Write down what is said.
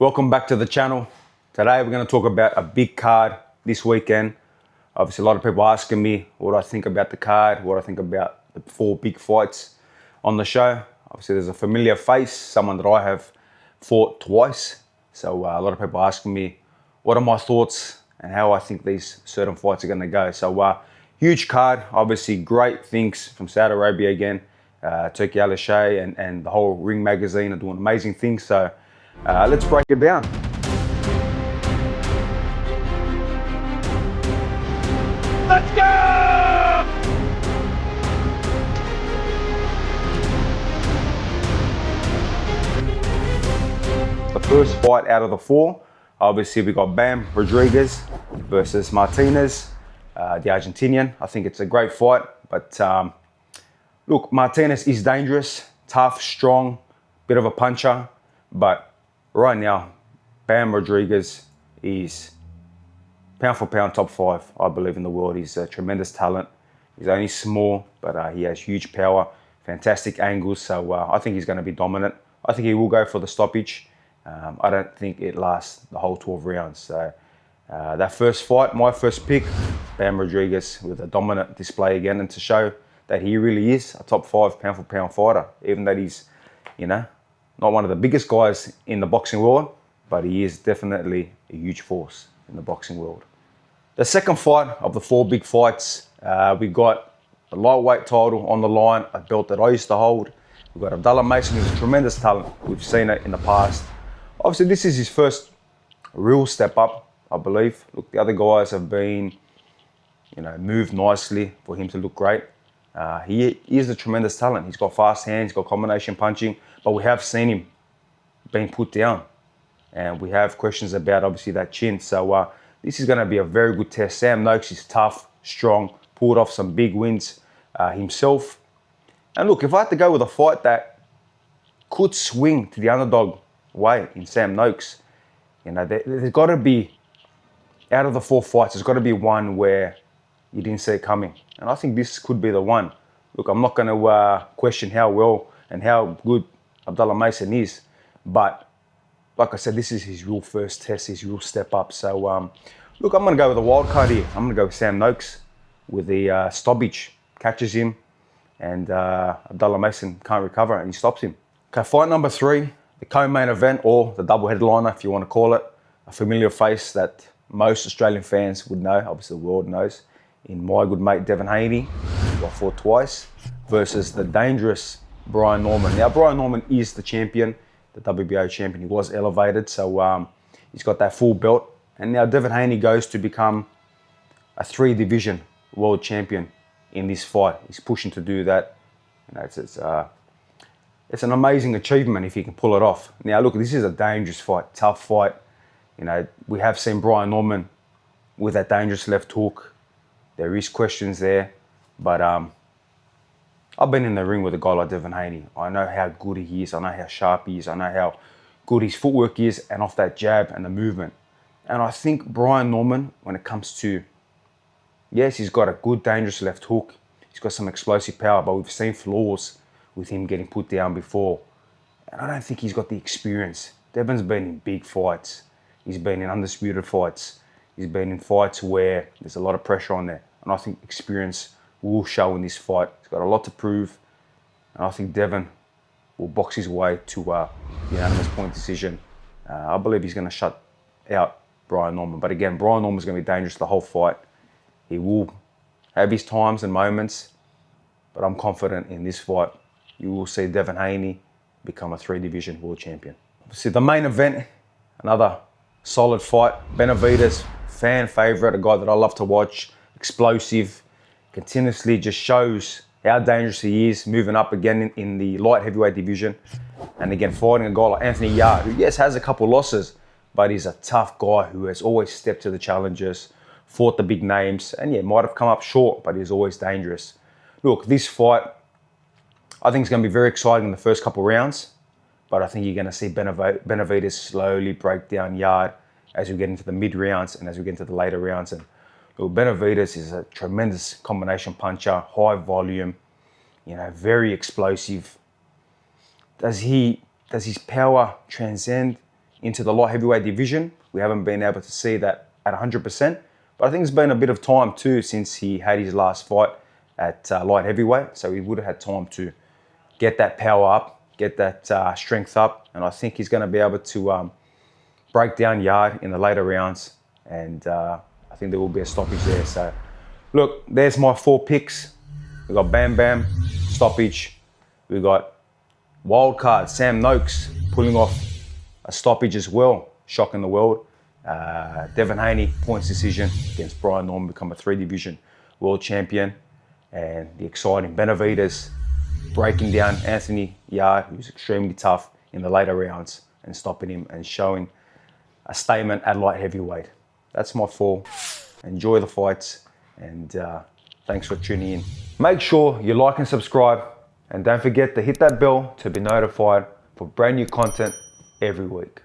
Welcome back to the channel. Today we're going to talk about a big card this weekend. Obviously a lot of people asking me what I think about the card, what I think about the 4 big fights on the show. Obviously there's a familiar face, someone that I have fought twice. So a lot of people asking me what are my thoughts and how I think these certain fights are going to go. So huge card, obviously great things from Saudi Arabia again. Turki Al-Shai and the whole Ring magazine are doing amazing things. So let's break it down. Let's go! The first fight out of the 4, obviously we got Bam Rodriguez versus Martinez, the Argentinian. I think it's a great fight, but look, Martinez is dangerous, tough, strong, bit of a puncher, but right now, Bam Rodriguez is pound for pound top 5, I believe, in the world. He's a tremendous talent. He's only small, but he has huge power, fantastic angles. So I think he's going to be dominant. I think he will go for the stoppage. I don't think it lasts the whole 12 rounds. So that first fight, my first pick, Bam Rodriguez with a dominant display again, and to show that he really is a top 5 pound for pound fighter, even that he's, not one of the biggest guys in the boxing world, but he is definitely a huge force in the boxing world. The second fight of the 4 big fights, we got the lightweight title on the line, a belt that I used to hold. We've got Abdullah Mason, who's a tremendous talent. We've seen it in the past. Obviously, this is his first real step up, I believe. Look, the other guys have been, moved nicely for him to look great. He is a tremendous talent. He's got fast hands, he's got combination punching, but we have seen him being put down. And we have questions about, obviously, that chin. So this is going to be a very good test. Sam Noakes is tough, strong, pulled off some big wins himself. And look, if I had to go with a fight that could swing to the underdog way in Sam Noakes, there's got to be, out of the 4 fights, there's got to be one where you didn't see it coming. And I think this could be the one. Look, I'm not going to question how well and how good Abdullah Mason is. But like I said, this is his real first test, his real step up. So, look, I'm going to go with a wild card here. I'm going to go with Sam Noakes with the stoppage. Catches him, and Abdullah Mason can't recover, and he stops him. Okay, fight number 3, the co-main event, or the double headliner, if you want to call it. A familiar face that most Australian fans would know, obviously the world knows, in my good mate Devin Haney, who I fought twice, versus the dangerous Brian Norman. Now, Brian Norman is the champion, the WBO champion. He was elevated, so he's got that full belt. And now Devin Haney goes to become a 3-division world champion in this fight. He's pushing to do that. It's an amazing achievement if he can pull it off. Now, look, this is a dangerous fight, tough fight. We have seen Brian Norman with that dangerous left hook. There is questions there, but I've been in the ring with a guy like Devin Haney. I know how good he is. I know how sharp he is. I know how good his footwork is, and off that jab and the movement. And I think Brian Norman, when it comes to, yes, he's got a good, dangerous left hook. He's got some explosive power, but we've seen flaws with him getting put down before. And I don't think he's got the experience. Devin's been in big fights. He's been in undisputed fights. He's been in fights where there's a lot of pressure on there. And I think experience will show in this fight. He's got a lot to prove. And I think Devin will box his way to a unanimous point decision. I believe he's going to shut out Brian Norman. But again, Brian Norman's going to be dangerous the whole fight. He will have his times and moments. But I'm confident in this fight, you will see Devin Haney become a 3-division world champion. See, the main event, another solid fight. Benavidez, fan favorite, a guy that I love to watch, explosive, continuously just shows how dangerous he is, moving up again in the light heavyweight division. And again, fighting a guy like Anthony Yarde, who, yes, has a couple losses, but he's a tough guy who has always stepped to the challenges, fought the big names, and yeah, might have come up short, but he's always dangerous. Look, this fight, I think it's going to be very exciting in the first couple rounds, but I think you're going to see Benavidez slowly break down Yarde as we get into the mid rounds and as we get into the later rounds. And look, Benavidez is a tremendous combination puncher, high volume, very explosive. Does his power transcend into the light heavyweight division. We haven't been able to see that at 100%, but I think it's been a bit of time too since he had his last fight at light heavyweight, so he would have had time to get that power up, get that strength up, and I think he's going to be able to break down Yarde in the later rounds, and I think there will be a stoppage there. So look, there's my 4 picks. We got Bam Bam, stoppage. We got wild card Sam Noakes pulling off a stoppage as well, shocking the world. Devin Haney, points decision against Brian Norman, become a 3-division world champion. And the exciting Benavidez breaking down Anthony Yarde, who's extremely tough in the later rounds, and stopping him and showing a statement at light heavyweight. That's my 4. Enjoy the fights, and thanks for tuning in. Make sure you like and subscribe, and don't forget to hit that bell to be notified for brand new content every week.